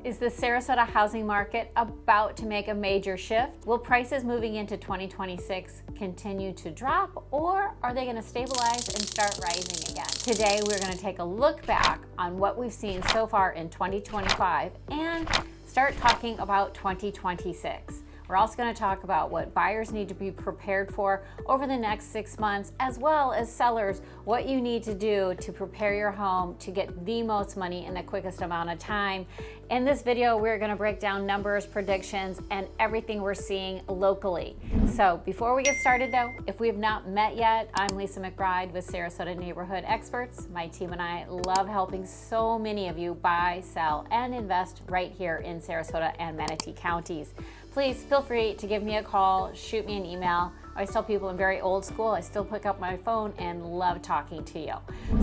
Is the Sarasota housing market about to make a major shift? Will prices moving into 2026 continue to drop, or are they going to stabilize and start rising again? Today, we're going to take a look back on what we've seen so far in 2025 and start talking about 2026. We're also going to talk about what buyers need to be prepared for over the next 6 months, as well as sellers, what you need to do to prepare your home to get the most money in the quickest amount of time. In this video, we're going to break down numbers, predictions, and everything we're seeing locally. So before we get started though, if we have not met yet, I'm Lisa McBride with Sarasota Neighborhood Experts. My team and I love helping so many of you buy, sell, and invest right here in Sarasota and Manatee counties. Please feel free to give me a call, shoot me an email. I always tell people I'm very old school. I still pick up my phone and love talking to you.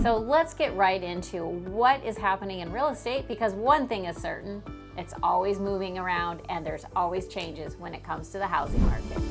So let's get right into what is happening in real estate, because one thing is certain, it's always moving around and there's always changes when it comes to the housing market.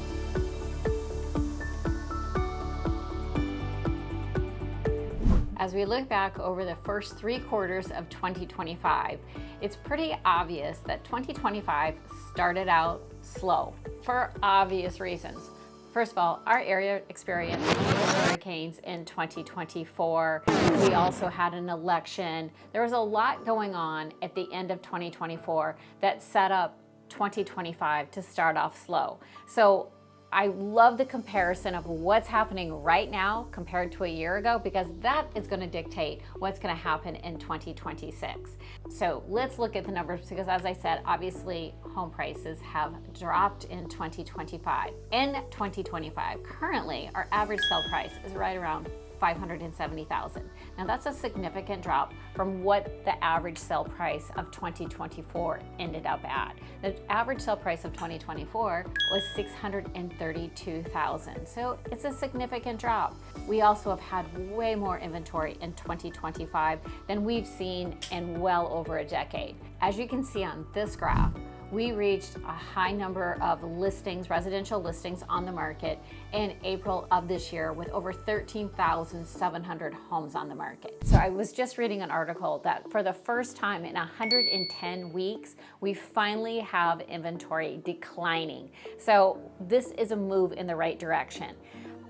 As we look back over the first 3 quarters of 2025, it's pretty obvious that 2025 started out slow for obvious reasons. First of all, our area experienced hurricanes in 2024. We also had an election. There was a lot going on at the end of 2024 that set up 2025 to start off slow. So I love the comparison of what's happening right now compared to a year ago, because that is going to dictate what's going to happen in 2026. So let's look at the numbers, because as I said, obviously home prices have dropped in 2025. In 2025, currently our average sale price is right around $570,000. Now that's a significant drop from what the average sale price of 2024 ended up at. The average sale price of 2024 was $632,000. So it's a significant drop. We also have had way more inventory in 2025 than we've seen in well over a decade. As you can see on this graph, we reached a high number of listings, residential listings on the market in April of this year, with over 13,700 homes on the market. So I was just reading an article that for the first time in 110 weeks, we finally have inventory declining. So this is a move in the right direction.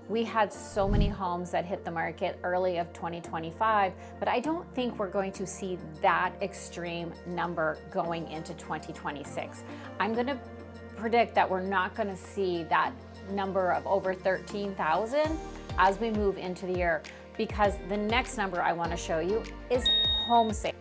We had so many homes that hit the market early of 2025, but I don't think we're going to see that extreme number going into 2026. I'm going to predict that we're not going to see that number of over 13,000 as we move into the year, because the next number I want to show you is home sales.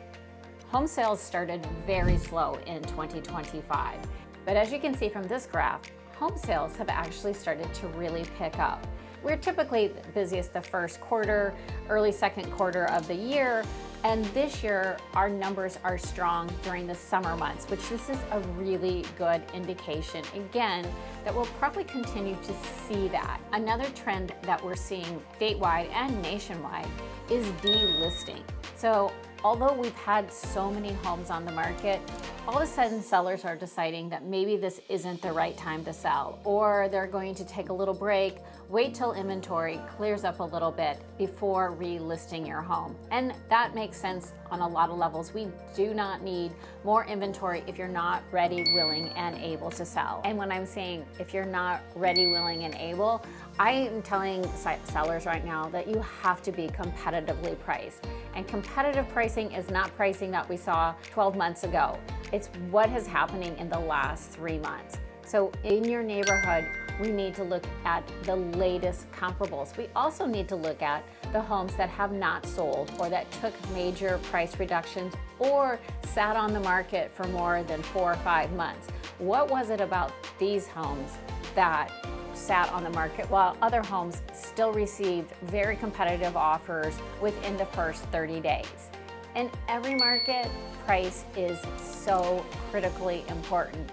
Home sales started very slow in 2025, but as you can see from this graph, home sales have actually started to really pick up. We're typically busiest the first quarter, early second quarter of the year, and this year our numbers are strong during the summer months, which this is a really good indication, again, that we'll probably continue to see that. Another trend that we're seeing statewide and nationwide is delisting. So although we've had so many homes on the market, all of a sudden sellers are deciding that maybe this isn't the right time to sell, or they're going to take a little break, wait till inventory clears up a little bit before relisting your home. And that makes sense on a lot of levels. We do not need more inventory if you're not ready, willing, and able to sell. And when I'm saying if you're not ready, willing, and able, I am telling sellers right now that you have to be competitively priced. And competitive pricing is not pricing that we saw 12 months ago. It's what is happening in the last 3 months. So in your neighborhood, we need to look at the latest comparables. We also need to look at the homes that have not sold, or that took major price reductions, or sat on the market for more than 4 or 5 months. What was it about these homes that sat on the market while other homes still received very competitive offers within the first 30 days? In every market, price is so critically important.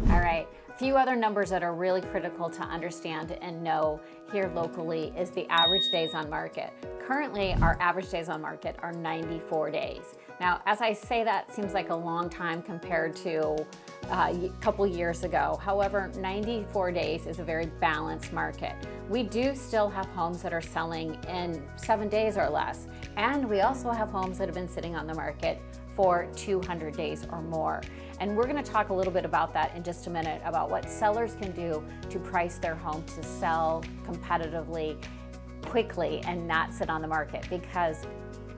All right, a few other numbers that are really critical to understand and know here locally is the average days on market. Currently, our average days on market are 94 days. Now, as I say that, seems like a long time compared to a couple years ago. However, 94 days is a very balanced market. We do still have homes that are selling in 7 days or less, and we also have homes that have been sitting on the market for 200 days or more. And we're going to talk a little bit about that in just a minute, about what sellers can do to price their home to sell competitively, quickly, and not sit on the market, because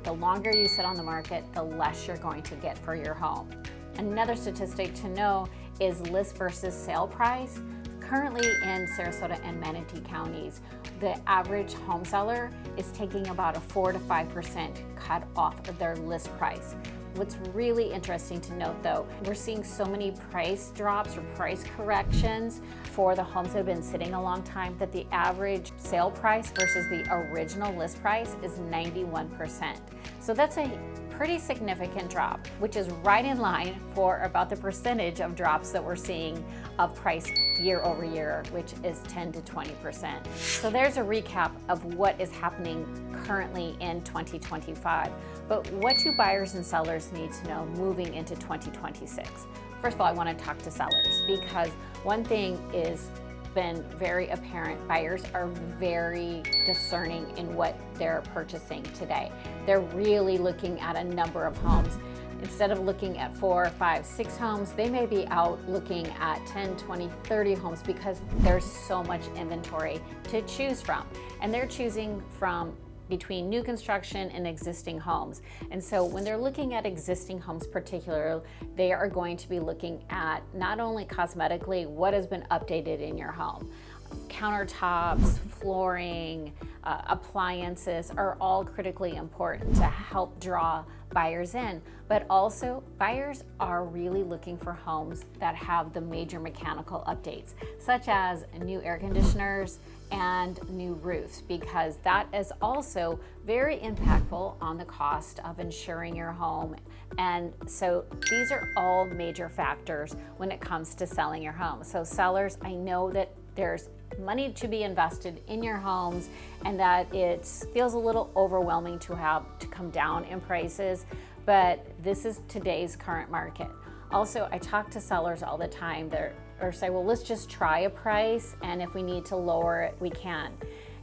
the longer you sit on the market, the less you're going to get for your home. Another statistic to know is list versus sale price. Currently in Sarasota and Manatee counties, the average home seller is taking about a 4 to 5% cut off of their list price. What's really interesting to note though, we're seeing so many price drops or price corrections for the homes that have been sitting a long time that the average sale price versus the original list price is 91%. So that's a pretty significant drop, which is right in line for about the percentage of drops that we're seeing of price year over year, which is 10 to 20%. So there's a recap of what is happening currently in 2025. But what do buyers and sellers need to know moving into 2026? First of all, I want to talk to sellers, because one thing is been very apparent. Buyers are very discerning in what they're purchasing today. They're really looking at a number of homes. Instead of looking at 4, 5, 6 homes, they may be out looking at 10, 20, 30 homes, because there's so much inventory to choose from. And they're choosing from between new construction and existing homes. And so when they're looking at existing homes particularly, they are going to be looking at not only cosmetically what has been updated in your home. Countertops, flooring, appliances are all critically important to help draw buyers in, but also buyers are really looking for homes that have the major mechanical updates, such as new air conditioners and new roofs, because that is also very impactful on the cost of insuring your home. And so these are all major factors when it comes to selling your home. So sellers, I know that there's money to be invested in your homes and that it feels a little overwhelming to have to come down in prices, but this is today's current market. Also, I talk to sellers all the time or say, well, let's just try a price, and if we need to lower it, we can.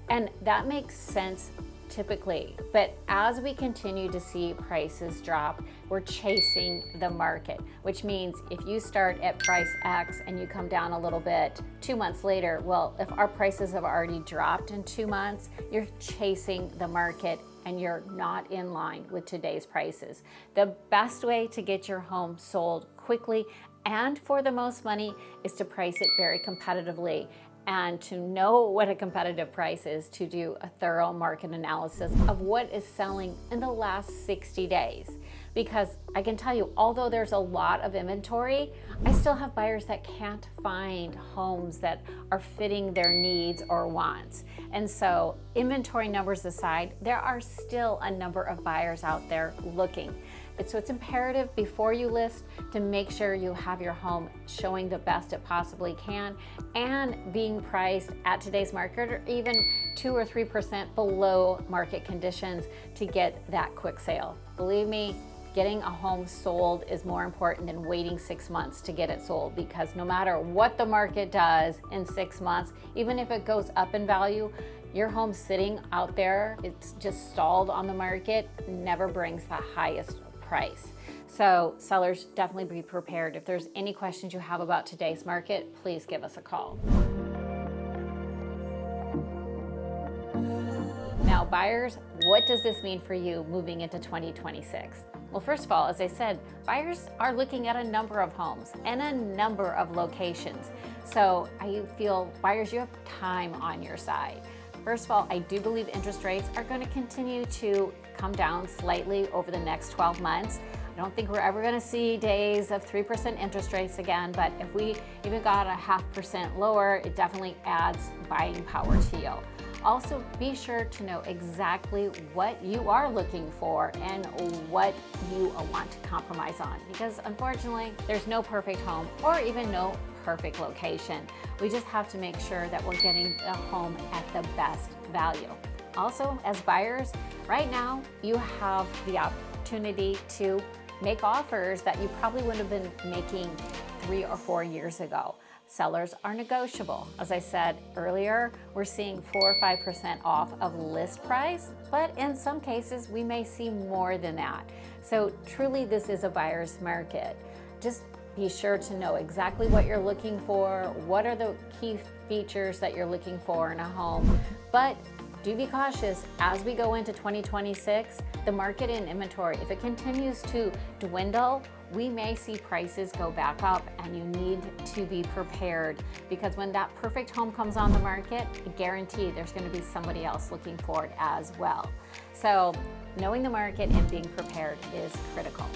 And that makes sense typically, but as we continue to see prices drop, we're chasing the market, which means if you start at price X and you come down a little bit 2 months later, well, if our prices have already dropped in 2 months, you're chasing the market and you're not in line with today's prices. The best way to get your home sold quickly and for the most money is to price it very competitively. And to know what a competitive price is, to do a thorough market analysis of what is selling in the last 60 days. Because I can tell you, although there's a lot of inventory, I still have buyers that can't find homes that are fitting their needs or wants. And so inventory numbers aside, there are still a number of buyers out there looking. So it's imperative before you list to make sure you have your home showing the best it possibly can and being priced at today's market, or even 2 or 3% below market conditions to get that quick sale. Believe me, getting a home sold is more important than waiting 6 months to get it sold, because no matter what the market does in 6 months, even if it goes up in value, your home sitting out there, it's just stalled on the market, never brings the highest price. So sellers, definitely be prepared. If there's any questions you have about today's market, please give us a call. Now buyers, what does this mean for you moving into 2026? Well, first of all, as I said, buyers are looking at a number of homes and a number of locations. So I feel buyers, you have time on your side. First of all, I do believe interest rates are going to continue to come down slightly over the next 12 months. I don't think we're ever going to see days of 3% interest rates again, but if we even got a 0.5% lower, it definitely adds buying power to you. Also, be sure to know exactly what you are looking for and what you want to compromise on, because unfortunately, there's no perfect home or even no perfect location. We just have to make sure that we're getting the home at the best value. Also, as buyers, right now you have the opportunity to make offers that you probably would have been making 3 or 4 years ago. Sellers are negotiable. As I said earlier, we're seeing 4 or 5% off of list price, but in some cases we may see more than that. So truly this is a buyer's market. Just be sure to know exactly what you're looking for, what are the key features that you're looking for in a home, but do be cautious as we go into 2026. The market and inventory, if it continues to dwindle, we may see prices go back up, and you need to be prepared, because when that perfect home comes on the market, I guarantee there's going to be somebody else looking for it as well. So knowing the market and being prepared is critical.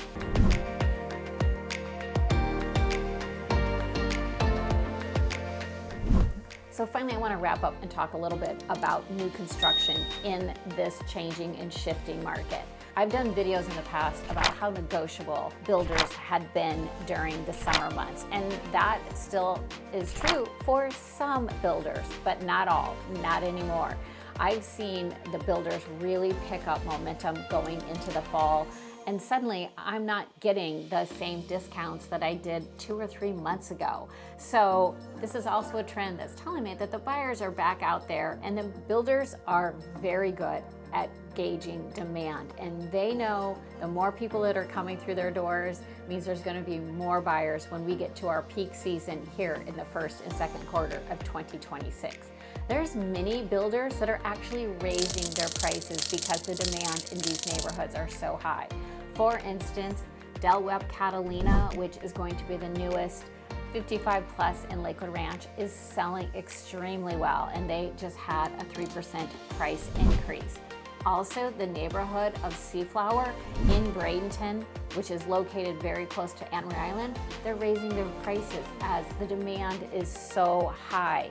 So finally, I want to wrap up and talk a little bit about new construction in this changing and shifting market. I've done videos in the past about how negotiable builders had been during the summer months, and that still is true for some builders, but not all, not anymore. I've seen the builders really pick up momentum going into the fall, and suddenly I'm not getting the same discounts that I did 2 or 3 months ago. So this is also a trend that's telling me that the buyers are back out there, and the builders are very good at gauging demand, and they know the more people that are coming through their doors means there's going to be more buyers when we get to our peak season here in the first and second quarter of 2026. There's many builders that are actually raising their prices because the demand in these neighborhoods are so high. For instance, Del Webb Catalina, which is going to be the newest 55 plus in Lakewood Ranch, is selling extremely well, and they just had a 3% price increase. Also, the neighborhood of Seaflower in Bradenton, which is located very close to Antwerp Island, they're raising their prices as the demand is so high.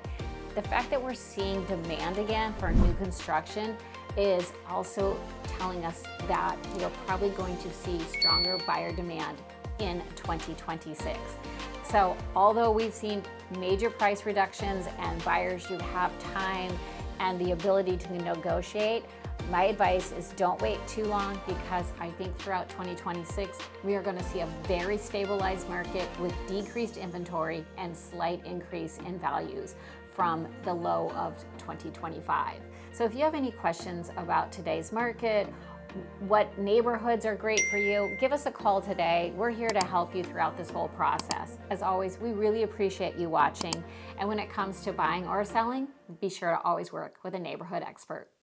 The fact that we're seeing demand again for new construction is also telling us that we're probably going to see stronger buyer demand in 2026. So although we've seen major price reductions and buyers do have time and the ability to negotiate, my advice is don't wait too long, because I think throughout 2026, we are going to see a very stabilized market with decreased inventory and slight increase in values from the low of 2025. So if you have any questions about today's market, what neighborhoods are great for you, give us a call today. We're here to help you throughout this whole process. As always, we really appreciate you watching. And when it comes to buying or selling, be sure to always work with a neighborhood expert.